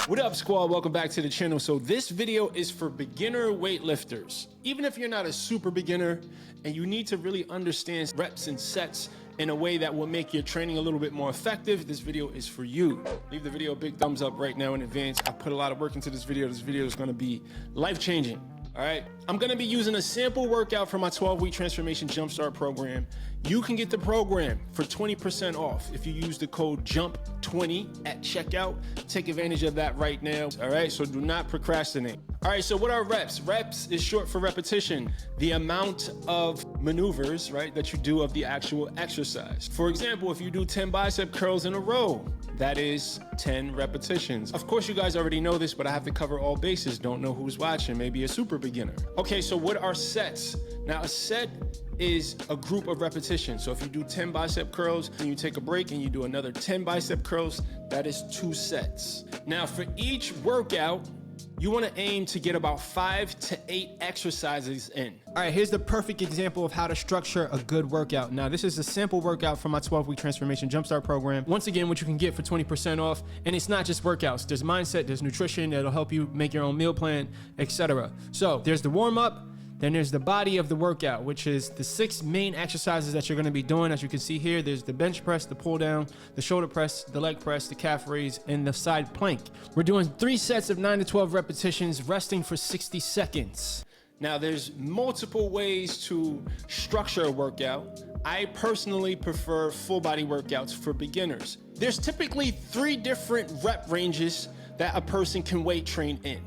What up, squad? Welcome back to the channel. So this video is for beginner weightlifters. Even if you're not a super beginner and you need to really understand reps and sets in a way that will make your training a little bit more effective, this video is for you. Leave the video a big thumbs up right now in advance. I put a lot of work into this video. This video is going to be life-changing. All right, I'm gonna be using a sample workout from my 12-week transformation jumpstart program. You can get the program for 20% off if you use the code JUMP20 at checkout. Take advantage of that right now. All right, so do not procrastinate. All right, so what are reps? Reps is short for repetition, the amount of maneuvers, right, that you do of the actual exercise. For example, if you do 10 bicep curls in a row, that is 10 repetitions. Of course, you guys already know this, but I have to cover all bases. Don't know who's watching, maybe a super beginner. Okay, so what are sets? Now, a set is a group of repetitions. So if you do 10 bicep curls and you take a break and you do another 10 bicep curls, that is 2 sets. Now, for each workout, you want to aim to get about 5 to 8 exercises in. All right, here's the perfect example of how to structure a good workout. Now, this is a sample workout from my 12-week transformation jumpstart program. Once again, what you can get for 20% off, and it's not just workouts. There's mindset, there's nutrition that'll help you make your own meal plan, etc. So there's the warm-up. Then there's the body of the workout, which is the 6 main exercises that you're going to be doing. As you can see here, there's the bench press, the pull down, the shoulder press, the leg press, the calf raise, and the side plank. We're doing 3 sets of 9 to 12 repetitions, resting for 60 seconds. Now, there's multiple ways to structure a workout. I personally prefer full body workouts for beginners. There's typically 3 different rep ranges that a person can weight train in.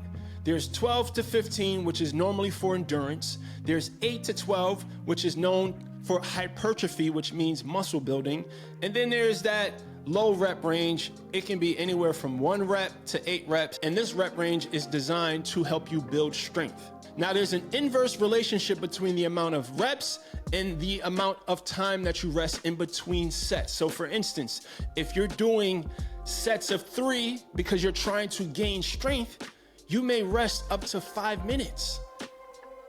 There's 12 to 15, which is normally for endurance. There's 8 to 12, which is known for hypertrophy, which means muscle building. And then there's that low rep range. It can be anywhere from 1 rep to 8 reps. And this rep range is designed to help you build strength. Now, there's an inverse relationship between the amount of reps and the amount of time that you rest in between sets. So for instance, if you're doing sets of 3 because you're trying to gain strength, you may rest up to 5 minutes.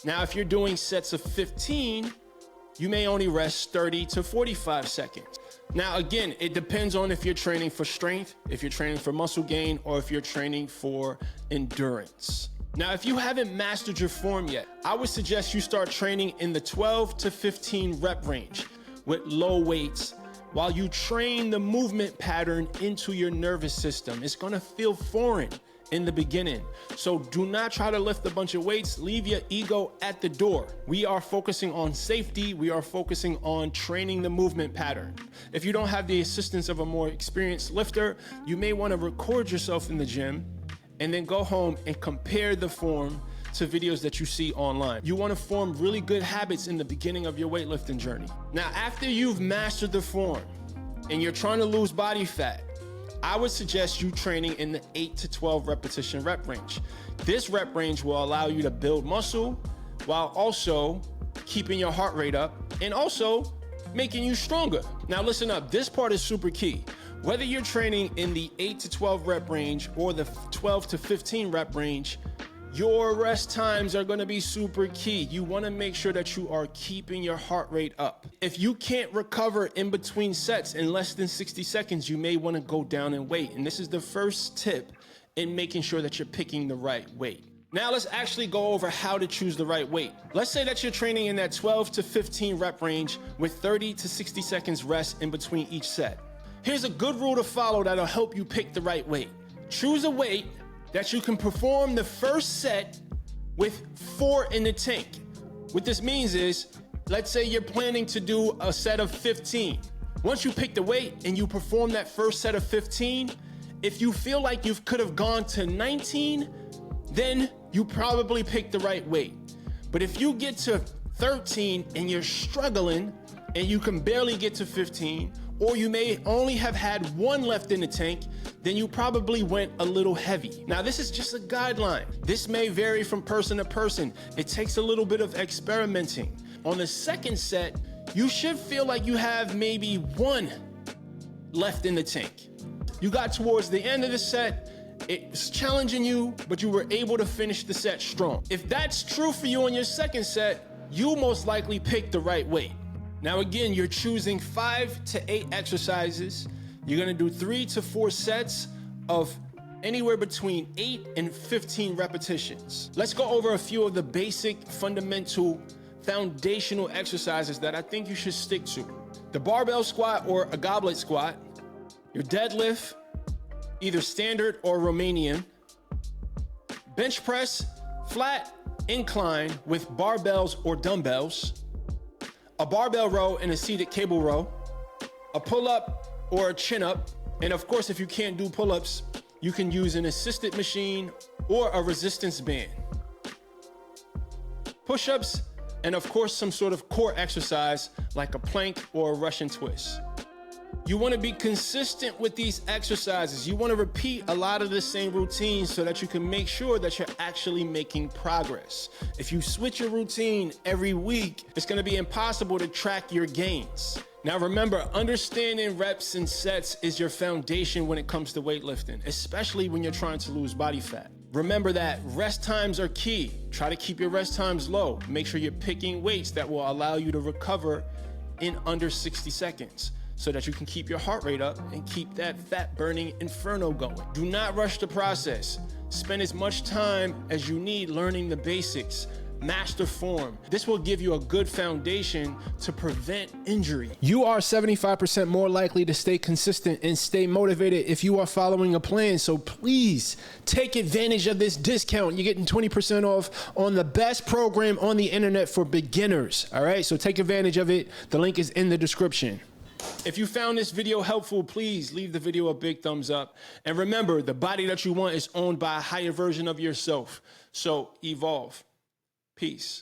Now, if you're doing sets of 15, you may only rest 30 to 45 seconds. Now, again, it depends on if you're training for strength, if you're training for muscle gain, or if you're training for endurance. Now, if you haven't mastered your form yet, I would suggest you start training in the 12 to 15 rep range with low weights while you train the movement pattern into your nervous system. It's gonna feel foreign in the beginning. So do not try to lift a bunch of weights. Leave your ego at the door. We are focusing on safety. We are focusing on training the movement pattern. If you don't have the assistance of a more experienced lifter, you may want to record yourself in the gym and then go home and compare the form to videos that you see online. You want to form really good habits in the beginning of your weightlifting journey. Now, after you've mastered the form and you're trying to lose body fat, I would suggest you training in the 8 to 12 repetition rep range. This rep range will allow you to build muscle while also keeping your heart rate up and also making you stronger. Now listen up, this part is super key. Whether you're training in the 8 to 12 rep range or the 12 to 15 rep range, your rest times are gonna be super key. You wanna make sure that you are keeping your heart rate up. If you can't recover in between sets in less than 60 seconds, you may wanna go down in weight. And this is the first tip in making sure that you're picking the right weight. Now let's actually go over how to choose the right weight. Let's say that you're training in that 12 to 15 rep range with 30 to 60 seconds rest in between each set. Here's a good rule to follow that'll help you pick the right weight. Choose a weight that you can perform the first set with 4 in the tank. What this means is, let's say you're planning to do a set of 15. Once you pick the weight and you perform that first set of 15, if you feel like you could have gone to 19, then you probably picked the right weight. But if you get to 13 and you're struggling and you can barely get to 15, or you may only have had 1 left in the tank, then you probably went a little heavy. Now, this is just a guideline. This may vary from person to person. It takes a little bit of experimenting. On the second set, you should feel like you have maybe 1 left in the tank. You got towards the end of the set, it's challenging you, but you were able to finish the set strong. If that's true for you on your second set, you most likely picked the right weight. Now again, you're choosing 5 to 8 exercises. You're gonna do 3 to 4 sets of anywhere between 8 and 15 repetitions. Let's go over a few of the basic, fundamental, foundational exercises that I think you should stick to. The barbell squat or a goblet squat, your deadlift, either standard or Romanian, bench press, flat, incline with barbells or dumbbells, a barbell row and a seated cable row, a pull-up or a chin-up, and of course, if you can't do pull-ups, you can use an assisted machine or a resistance band. Push-ups, and of course, some sort of core exercise like a plank or a Russian twist. You want to be consistent with these exercises. You want to repeat a lot of the same routines so that you can make sure that you're actually making progress. If you switch your routine every week, it's going to be impossible to track your gains. Now remember, understanding reps and sets is your foundation when it comes to weightlifting, especially when you're trying to lose body fat. Remember that rest times are key. Try to keep your rest times low. Make sure you're picking weights that will allow you to recover in under 60 seconds so that you can keep your heart rate up and keep that fat burning inferno going. Do not rush the process. Spend as much time as you need learning the basics. Master form. This will give you a good foundation to prevent injury. You are 75% more likely to stay consistent and stay motivated if you are following a plan. So please take advantage of this discount. You're getting 20% off on the best program on the internet for beginners. All right, so take advantage of it. The link is in the description. If you found this video helpful, please leave the video a big thumbs up. And remember, the body that you want is owned by a higher version of yourself. So evolve. Peace.